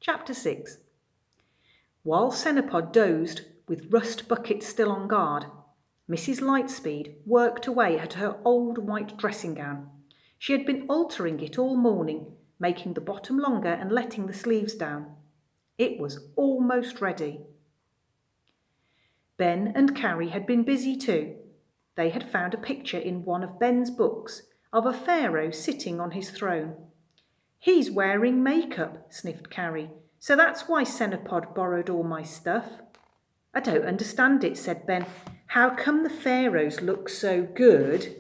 Chapter 6. While Cenopod dozed, with Rust Bucket still on guard, Mrs. Lightspeed worked away at her old white dressing gown. She had been altering it all morning, making the bottom longer and letting the sleeves down. It was almost ready. Ben and Carrie had been busy too. They had found a picture in one of Ben's books of a pharaoh sitting on his throne. "He's wearing makeup," sniffed Carrie, "so that's why Cenopod borrowed all my stuff." "I don't understand it," said Ben. "How come the pharaohs look so good,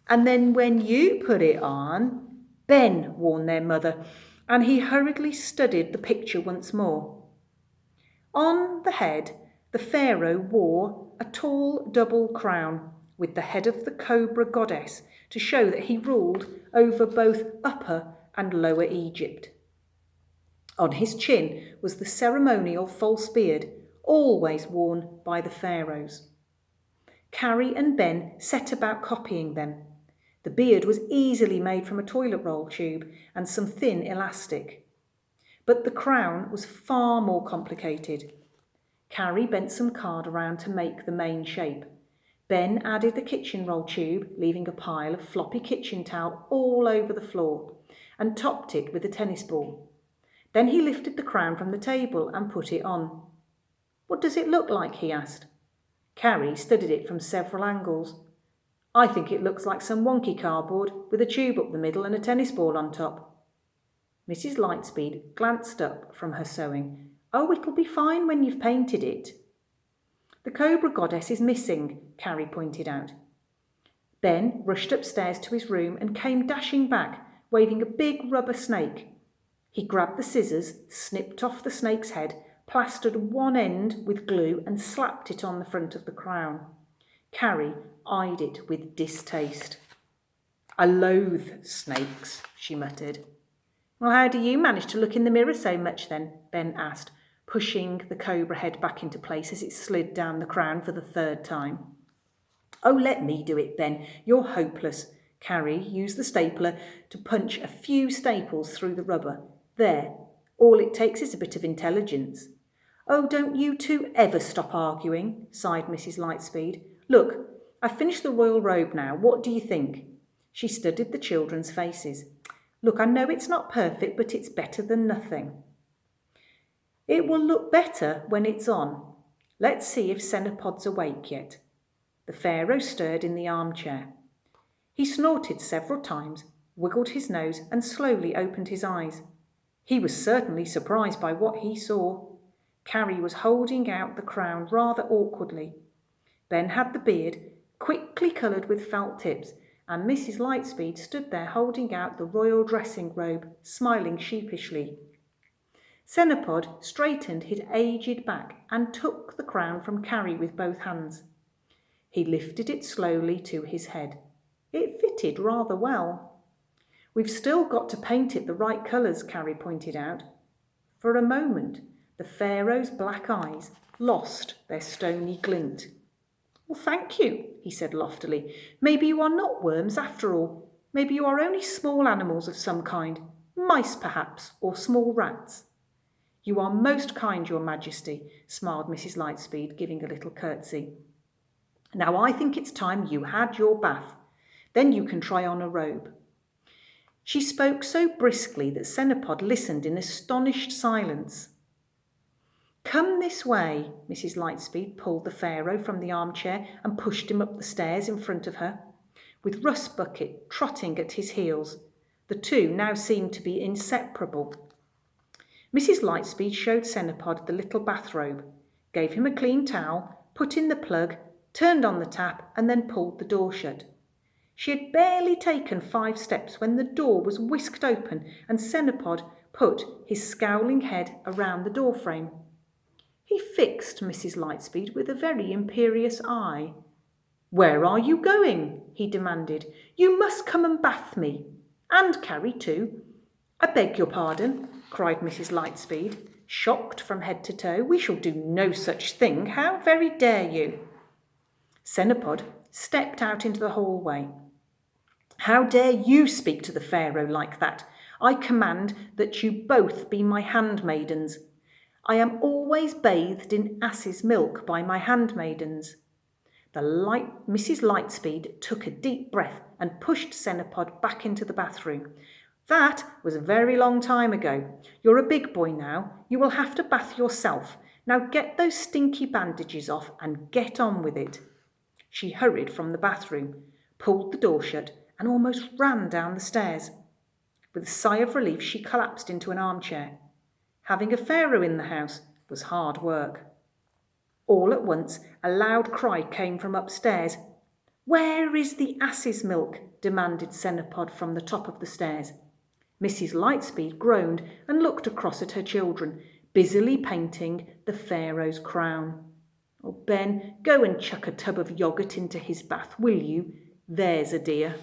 and then when you put it on—" "Ben," warned their mother, and he hurriedly studied the picture once more. On the head, the pharaoh wore a tall double crown with the head of the cobra goddess to show that he ruled over both Upper and Lower Egypt. On his chin was the ceremonial false beard, always worn by the pharaohs. Carrie and Ben set about copying them. The beard was easily made from a toilet roll tube and some thin elastic. But the crown was far more complicated. Carrie bent some card around to make the main shape. Ben added the kitchen roll tube, leaving a pile of floppy kitchen towel all over the floor, and topped it with a tennis ball. Then he lifted the crown from the table and put it on. "What does it look like?" he asked. Carrie studied it from several angles. "I think it looks like some wonky cardboard with a tube up the middle and a tennis ball on top." Mrs. Lightspeed glanced up from her sewing. "Oh, it'll be fine when you've painted it." "The cobra goddess is missing," Carrie pointed out. Ben rushed upstairs to his room and came dashing back, waving a big rubber snake. He grabbed the scissors, snipped off the snake's head, plastered one end with glue and slapped it on the front of the crown. Carrie eyed it with distaste. "I loathe snakes," she muttered. "Well, how do you manage to look in the mirror so much then?" Ben asked, pushing the cobra head back into place as it slid down the crown for the third time. "Oh, let me do it, Ben. You're hopeless." Carrie used the stapler to punch a few staples through the rubber. "There. All it takes is a bit of intelligence." "Oh, don't you two ever stop arguing," sighed Mrs. Lightspeed. "Look, I've finished the royal robe now. What do you think?" She studied the children's faces. "Look, I know it's not perfect, but it's better than nothing." "It will look better when it's on. Let's see if Cenopod's awake yet." The pharaoh stirred in the armchair. He snorted several times, wiggled his nose, and slowly opened his eyes. He was certainly surprised by what he saw. Carrie was holding out the crown rather awkwardly. Ben had the beard, quickly coloured with felt tips, and Mrs. Lightspeed stood there holding out the royal dressing robe, smiling sheepishly. Cenopod straightened his aged back and took the crown from Carrie with both hands. He lifted it slowly to his head. It fitted rather well. "We've still got to paint it the right colours," Carrie pointed out. For a moment, the pharaoh's black eyes lost their stony glint. "Well, thank you," he said loftily. "Maybe you are not worms after all. Maybe you are only small animals of some kind, mice perhaps, or small rats." "You are most kind, Your Majesty," smiled Mrs. Lightspeed, giving a little curtsy. "Now I think it's time you had your bath. Then you can try on a robe." She spoke so briskly that Cenopod listened in astonished silence. "Come this way." Mrs. Lightspeed pulled the pharaoh from the armchair and pushed him up the stairs in front of her, with Rust Bucket trotting at his heels. The two now seemed to be inseparable. Mrs. Lightspeed showed Cenopod the little bathrobe, gave him a clean towel, put in the plug, turned on the tap, and then pulled the door shut. She had barely taken 5 steps when the door was whisked open and Cenopod put his scowling head around the doorframe. He fixed Mrs. Lightspeed with a very imperious eye. "Where are you going?" he demanded. "You must come and bath me. And Carrie too." "I beg your pardon," cried Mrs. Lightspeed, shocked from head to toe. "We shall do no such thing. How very dare you?" Cenopod stepped out into the hallway. "How dare you speak to the pharaoh like that? I command that you both be my handmaidens. I am always bathed in ass's milk by my handmaidens." Mrs. Lightspeed took a deep breath and pushed Senapod back into the bathroom. "That was a very long time ago. You're a big boy now. You will have to bath yourself. Now get those stinky bandages off and get on with it." She hurried from the bathroom, pulled the door shut, and almost ran down the stairs. With a sigh of relief, she collapsed into an armchair. Having a pharaoh in the house was hard work. All at once, a loud cry came from upstairs. "Where is the ass's milk?" demanded Senapod from the top of the stairs. Mrs. Lightspeed groaned and looked across at her children, busily painting the pharaoh's crown. "Oh, Ben, go and chuck a tub of yoghurt into his bath, will you? There's a dear."